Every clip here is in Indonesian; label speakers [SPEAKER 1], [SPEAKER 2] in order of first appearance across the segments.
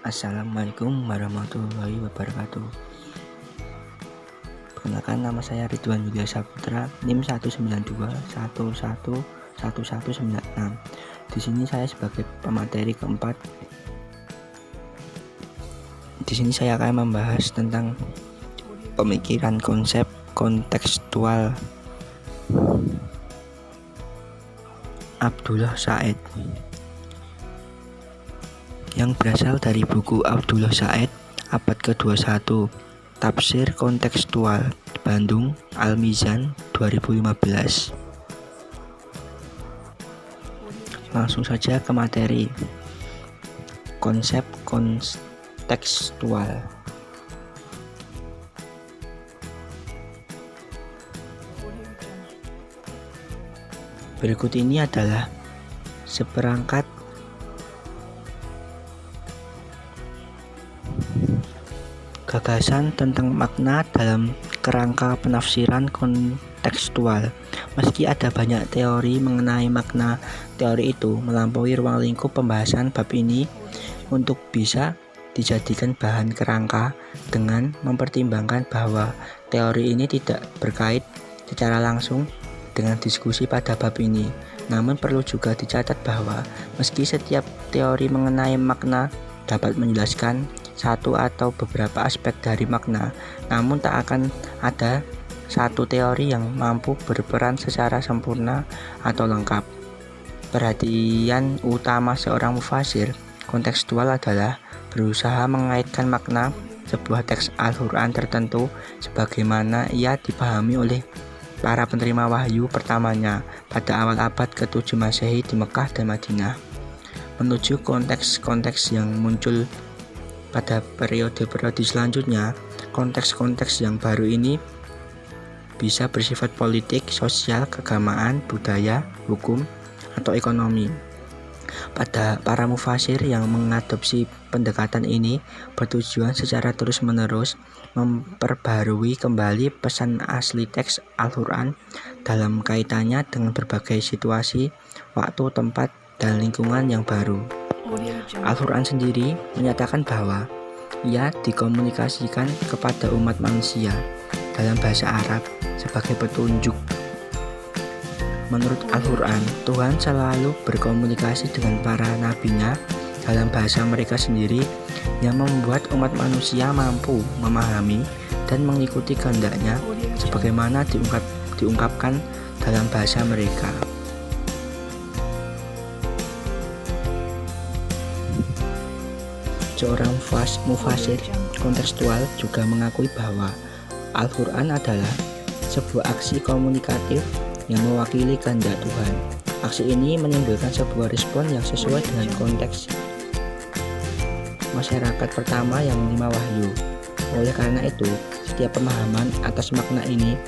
[SPEAKER 1] Assalamualaikum warahmatullahi wabarakatuh. Perkenalkan, nama saya Ridwan Widya Saputra, NIM 19211111196. Di sini saya sebagai pemateri keempat. Di sini saya akan membahas tentang pemikiran konsep kontekstual Abdullah Said yang berasal dari buku Abdullah Said abad ke-21 Tafsir Kontekstual Bandung Al-Mizan 2015. Langsung saja ke materi. Konsep kontekstual. Berikut ini adalah seperangkat gagasan tentang makna dalam kerangka penafsiran kontekstual. Meski ada banyak teori mengenai makna, teori itu melampaui ruang lingkup pembahasan bab ini untuk bisa dijadikan bahan kerangka dengan mempertimbangkan bahwa teori ini tidak berkait secara langsung dengan diskusi pada bab ini. Namun perlu juga dicatat bahwa meski setiap teori mengenai makna dapat menjelaskan satu atau beberapa aspek dari makna, namun tak akan ada satu teori yang mampu berperan secara sempurna atau lengkap. Perhatian utama seorang mufasir kontekstual adalah berusaha mengaitkan makna sebuah teks Al-Quran tertentu sebagaimana ia dipahami oleh para penerima wahyu pertamanya pada awal abad ke-7 Masehi di Mekah dan Madinah, menuju konteks-konteks yang muncul pada periode-periode selanjutnya. Konteks-konteks yang baru ini bisa bersifat politik, sosial, keagamaan, budaya, hukum, atau ekonomi. Pada para mufasir yang mengadopsi pendekatan ini bertujuan secara terus-menerus memperbarui kembali pesan asli teks Al-Quran dalam kaitannya dengan berbagai situasi, waktu, tempat, dan lingkungan yang baru. Al-Quran sendiri menyatakan bahwa ia dikomunikasikan kepada umat manusia dalam bahasa Arab sebagai petunjuk. Menurut Al-Quran, Tuhan selalu berkomunikasi dengan para nabinya dalam bahasa mereka sendiri yang membuat umat manusia mampu memahami dan mengikuti kehendaknya sebagaimana diungkapkan dalam bahasa mereka. Seorang mufasir kontekstual juga mengakui bahwa Al-Quran adalah sebuah aksi komunikatif yang mewakili kehendak Tuhan. Aksi ini menimbulkan sebuah respon yang sesuai dengan konteks masyarakat pertama yang menerima wahyu. Oleh karena itu, setiap pemahaman atas makna ini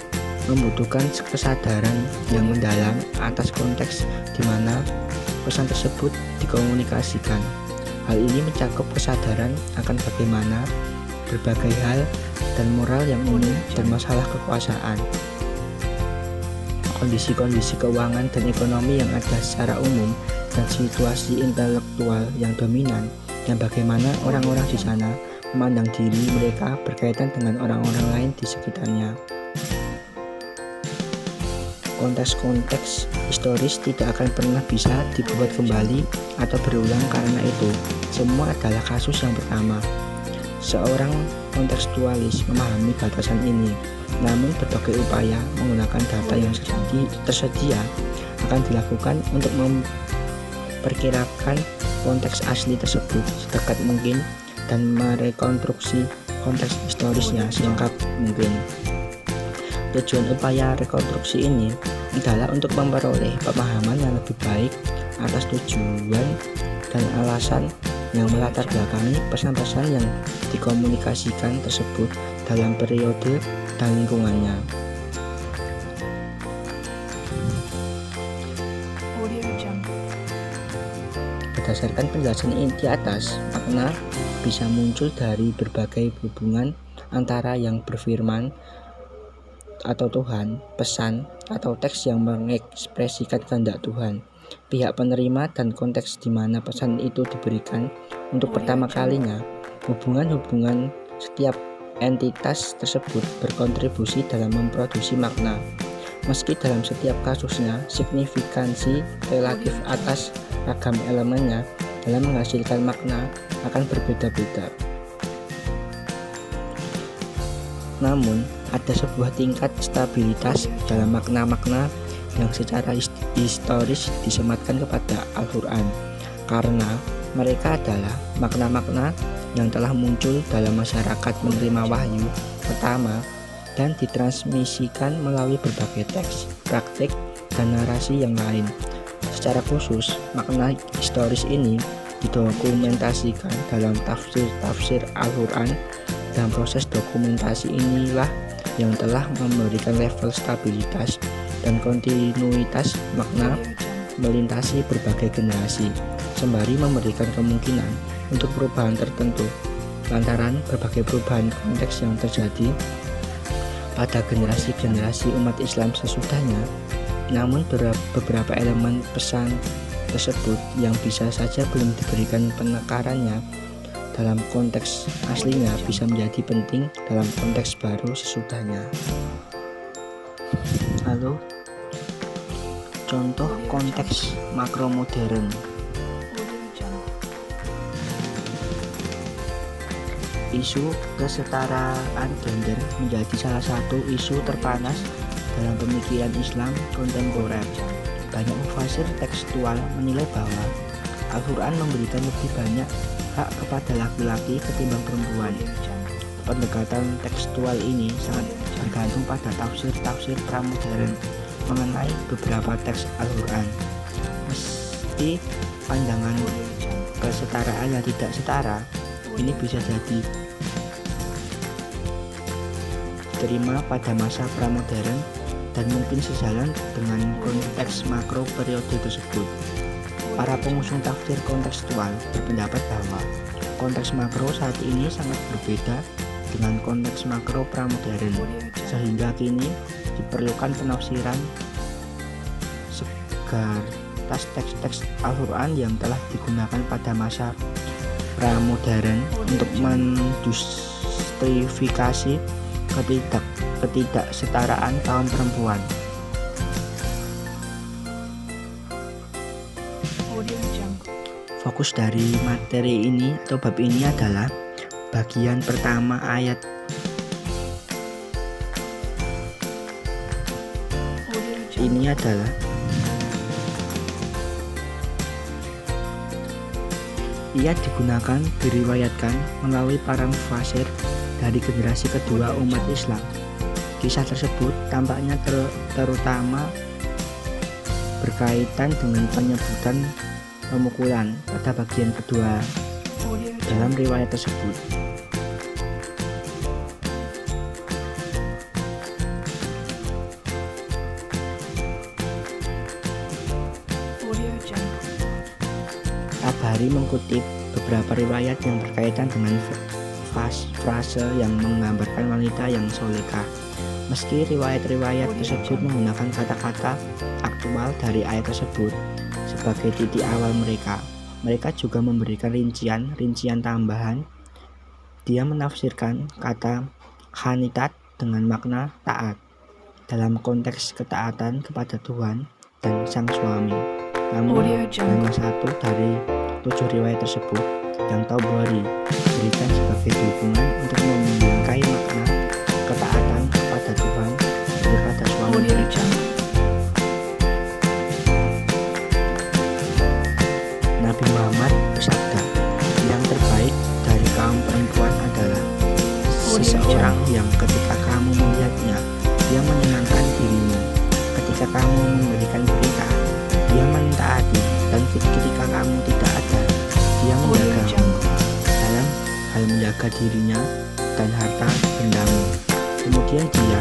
[SPEAKER 1] membutuhkan kesadaran yang mendalam atas konteks di mana pesan tersebut dikomunikasikan. Hal ini mencakup kesadaran akan bagaimana berbagai hal dan moral yang umum dan masalah kekuasaan, kondisi-kondisi keuangan dan ekonomi yang ada secara umum, dan situasi intelektual yang dominan, dan bagaimana orang-orang di sana memandang diri mereka berkaitan dengan orang-orang lain di sekitarnya. Konteks-konteks historis tidak akan pernah bisa dibuat kembali atau berulang, karena itu semua adalah kasus yang pertama. Seorang kontekstualis memahami batasan ini, namun berbagai upaya menggunakan data yang tersedia akan dilakukan untuk memperkirakan konteks asli tersebut sedekat mungkin dan merekonstruksi konteks historisnya selengkap mungkin. Tujuan upaya rekonstruksi ini adalah untuk memperoleh pemahaman yang lebih baik atas tujuan dan alasan yang melatar belakangi pesan-pesan yang dikomunikasikan tersebut dalam periode dan lingkungannya. Berdasarkan penjelasan di atas, makna bisa muncul dari berbagai hubungan antara yang berfirman atau Tuhan, pesan, atau teks yang mengekspresikan kehendak Tuhan. pihak penerima, dan konteks di mana pesan itu diberikan untuk pertama kalinya. Hubungan-hubungan setiap entitas tersebut berkontribusi dalam memproduksi makna. Meski dalam setiap kasusnya signifikansi relatif atas ragam elemennya dalam menghasilkan makna akan berbeda-beda. Namun, ada sebuah tingkat stabilitas dalam makna-makna yang secara historis disematkan kepada Al-Quran, karena mereka adalah makna-makna yang telah muncul dalam masyarakat menerima wahyu pertama dan ditransmisikan melalui berbagai teks, praktik, dan narasi yang lain. Secara khusus, makna historis ini didokumentasikan dalam tafsir-tafsir Al-Quran. Dan proses dokumentasi inilah yang telah memberikan level stabilitas dan kontinuitas makna melintasi berbagai generasi, sembari memberikan kemungkinan untuk perubahan tertentu lantaran berbagai perubahan konteks yang terjadi pada generasi-generasi umat Islam sesudahnya. Namun beberapa elemen pesan tersebut yang bisa saja belum diberikan penekarannya dalam konteks aslinya bisa menjadi penting dalam konteks baru sesudahnya. Lalu, contoh konteks makro modern. Isu kesetaraan gender menjadi salah satu isu terpanas dalam pemikiran Islam kontemporer. Banyak mufasir tekstual menilai bahwa Al-Quran memberikan lebih banyak hak kepada laki-laki ketimbang perempuan. Pendekatan tekstual ini sangat bergantung pada tafsir-tafsir pramodern mengenai beberapa teks Al-Quran. Meski pandangan kesetaraan yang tidak setara ini bisa jadi diterima pada masa pramodern dan mungkin sejalan dengan konteks makro periode tersebut. Para pengusung tafsir kontekstual berpendapat bahwa konteks makro saat ini sangat berbeda dengan konteks makro pramodern, sehingga kini diperlukan penafsiran segar atas teks-teks Al-Quran yang telah digunakan pada masa pramodern untuk menjustifikasi ketidaksetaraan kaum perempuan. Fokus dari materi ini atau bab ini adalah bagian pertama ayat ini adalah ia diriwayatkan melalui para mufasir dari generasi kedua umat Islam. Kisah tersebut tampaknya terutama berkaitan dengan penyebutan pemukulan pada bagian kedua dalam riwayat tersebut. Tabari mengutip beberapa riwayat yang berkaitan dengan frase yang menggambarkan wanita yang solehah. Meski riwayat-riwayat tersebut menggunakan kata-kata aktual dari ayat tersebut sebagai titik awal mereka juga memberikan rincian tambahan. Dia menafsirkan kata khanitat dengan makna taat dalam konteks ketaatan kepada Tuhan dan sang suami. Namun hanya satu dari 7 riwayat tersebut yang Tabari berikan sebagai dukungan untuk membingkai makna ketaatan kepada Tuhan kepada suami. Nabi Muhammad bersabda, yang terbaik dari kaum perempuan adalah seseorang yang ketika kamu melihatnya, dia menyenangkan dirimu. Ketika kamu memberikan berita, dia mentaati, dan ketika kamu tidak ada, dia menjagamu dalam hal menjaga dirinya dan harta bendamu. Kemudian dia